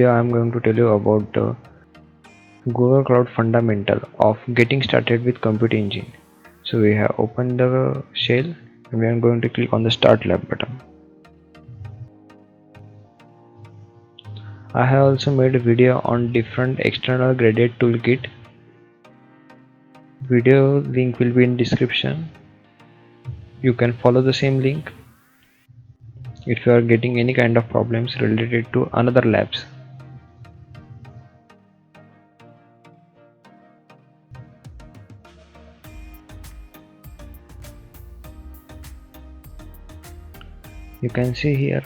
video I am going to tell you about the Google Cloud fundamental of getting started with Compute Engine. So we have opened the shell and we are going to click on the Start Lab button. I have also made a video on different external graded toolkit. Video link will be in description. You can follow the same link if you are getting any kind of problems related to another labs. You can see here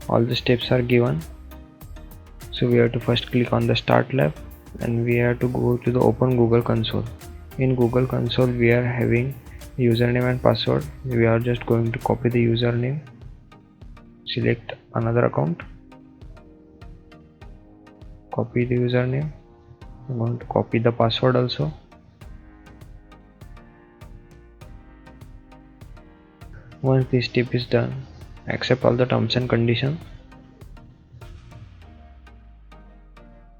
all the steps are given. So we have to first click on the Start Lab and we have to go to the Open Google Console. In Google Console we are having username and password. We are just going to copy the username, select another account, copy the username. I'm going to copy the password also. Once this step is done, accept all the terms and conditions.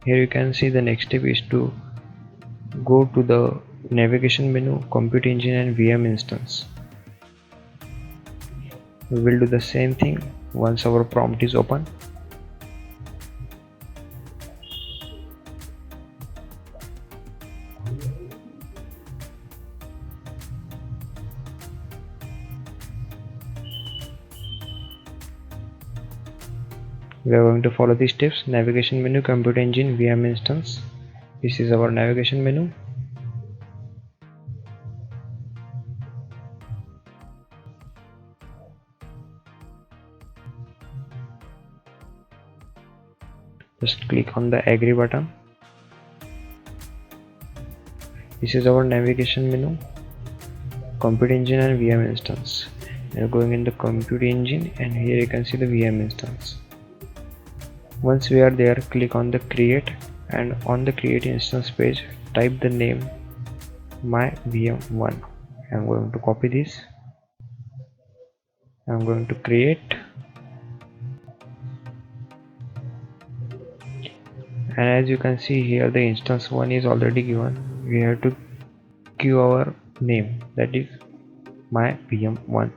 Here you can see the next step is to go to the navigation menu, Compute Engine and VM instance. We will do the same thing once our prompt is open. We are going to follow these steps: navigation menu, Compute Engine, VM instance. This is our navigation menu. Just click on the agree button. This is our navigation menu, Compute Engine and VM instance. We are going in the Compute Engine and here you can see the VM instance. Once we are there, click on the create and on the create instance page type the name my VM1. I'm going to copy this. I'm going to create, and as you can see here the instance 1 is already given. We have to give our name, that is my VM1.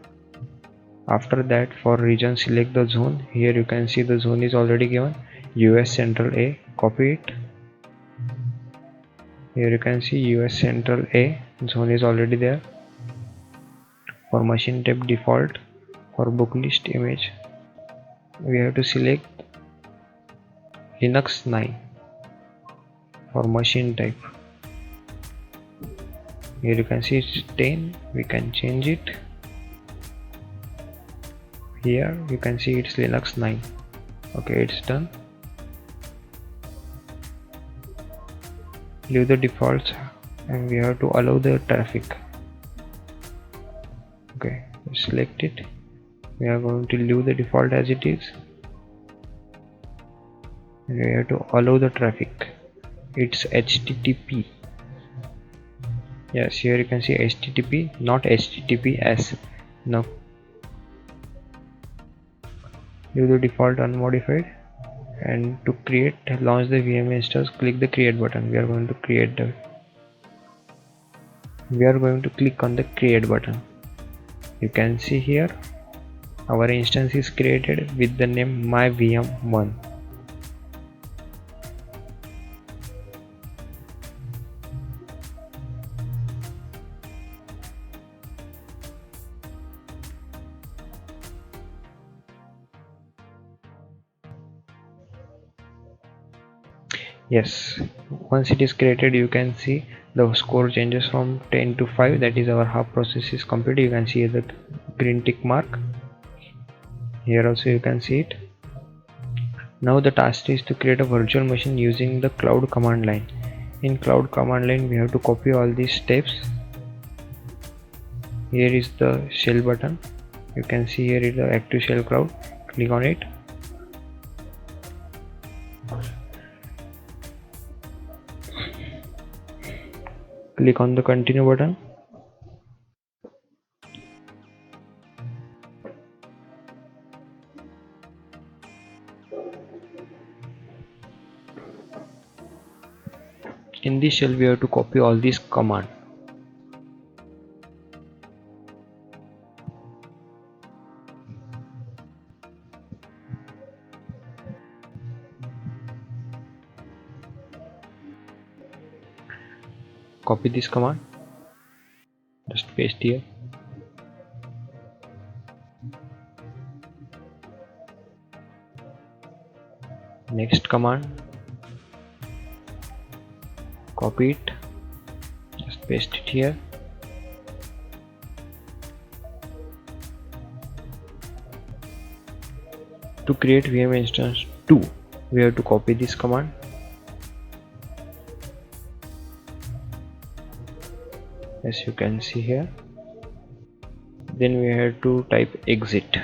After that, for region select the zone. Here you can see the zone is already given, US Central A. Copy it. Here you can see US Central A zone is already there. For machine type default, for book list image we have to select Linux 9. For machine type, here you can see it's 10. We can change it. Here you can see it's Linux 9. Okay, it's done. Leave the defaults and we have to allow the traffic. Okay, select it. We are going to leave the default as it is and we have to allow the traffic. It's HTTP. Yes, here you can see HTTP, not HTTPS. No, leave the default unmodified. And to create, launch the VM instance, click the create button. We are going to click on the create button. You can see here our instance is created with the name my VM1. Yes, once it is created, you can see the score changes from 10 to 5. That is our half process is completed. You can see the green tick mark. Here also you can see it. Now the task is to create a virtual machine using the cloud command line. In cloud command line we have to copy all these steps. Here is the shell button. You can see here is the active shell cloud. Click on it. Click on the continue button. In this shell we have to copy all these command. Copy this command, just paste here. Next command, copy it, just paste it here. To create VM instance 2, we have to copy this command. As you can see here. Then we have to type exit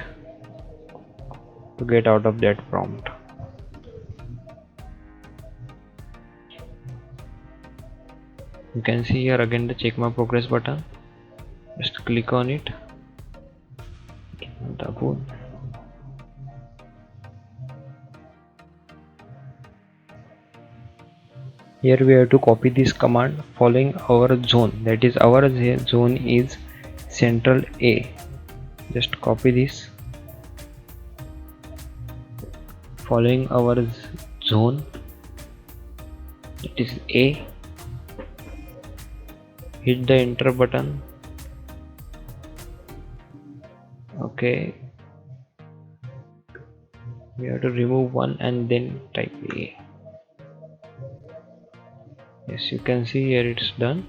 to get out of that prompt. You can see here again the check my progress button. Just click on it. Here we have to copy this command following our zone, that is our zone is central A. Just copy this following our zone, it is A. Hit the enter button. Okay, we have to remove one and then type A. Yes, you can see here it's done.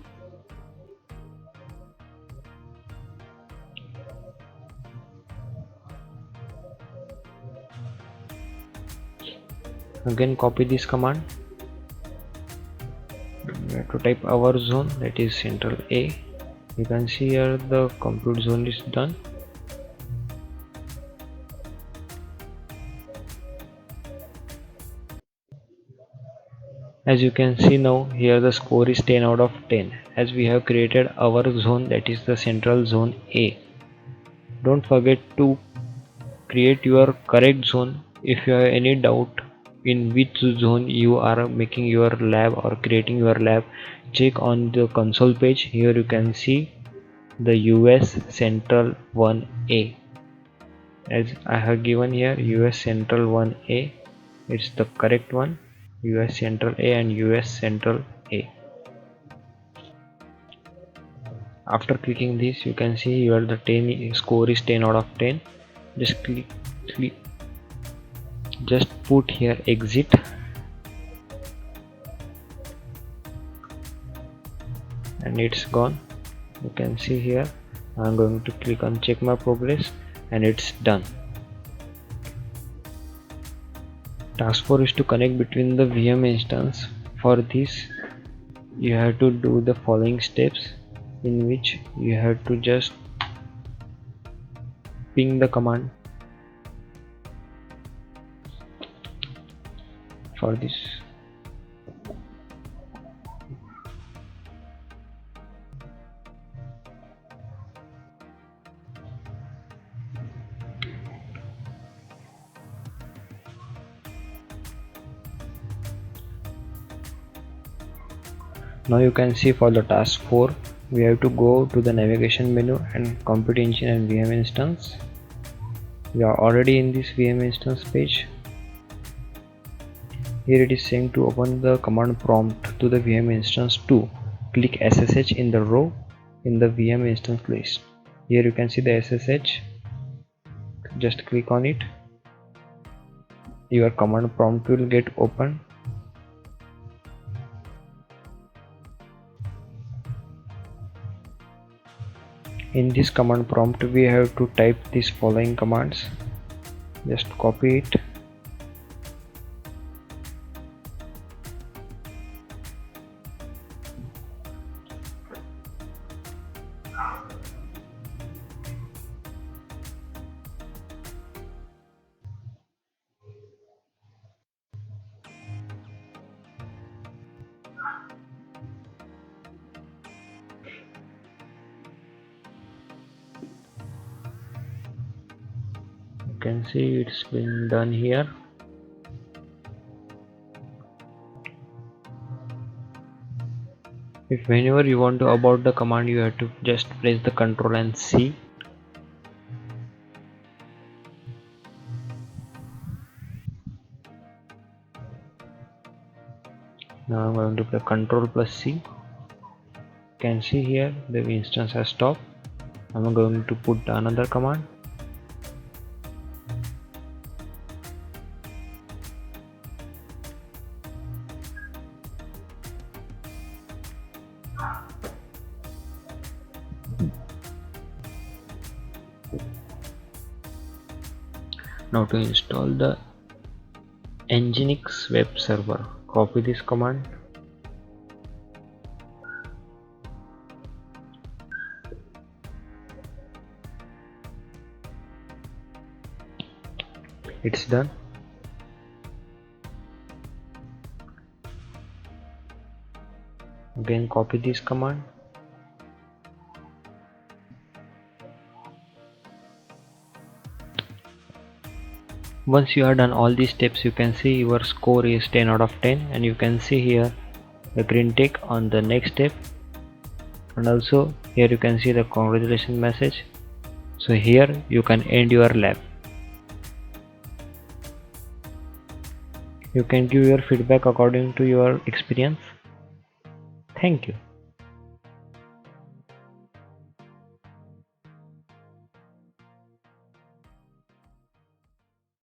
Again copy this command. We have to type our zone, that is central A. You can see here the compute zone is done. As you can see now, here the score is 10 out of 10 as we have created our zone, that is the central zone A. Don't forget to create your correct zone. If you have any doubt in which zone you are making your lab or creating your lab, check on the console page. Here you can see the US Central 1A. As I have given here US Central 1A, it's the correct one. US Central A and US Central A. After clicking this, you can see here the 10 score is 10 out of 10. Just click, just put here exit. And it's gone. You can see here I'm going to click on check my progress and it's done. Task 4 is to connect between the VM instance. For this you have to do the following steps, in which you have to just ping the command. For this now you can see for the task 4 we have to go to the navigation menu and compute engine and VM instance. We are already in this VM instance page. Here it is saying to open the command prompt to the VM instance 2. Click SSH in the row in the VM instance list. Here you can see the SSH. Just click on it. Your command prompt will get open. In this command prompt we have to type these following commands. Just copy it. You can see it's been done here. If whenever you want to abort the command, you have to just press the Ctrl and C. Now I'm going to press Ctrl plus C. You can see here the instance has stopped. I'm going to put another command. Now to install the Nginx web server, copy this command. It's done. Again copy this command. Once you have done all these steps, you can see your score is 10 out of 10, and you can see here the green tick on the next step, and also here you can see the congratulations message. So here you can end your lab. You can give your feedback according to your experience. Thank you.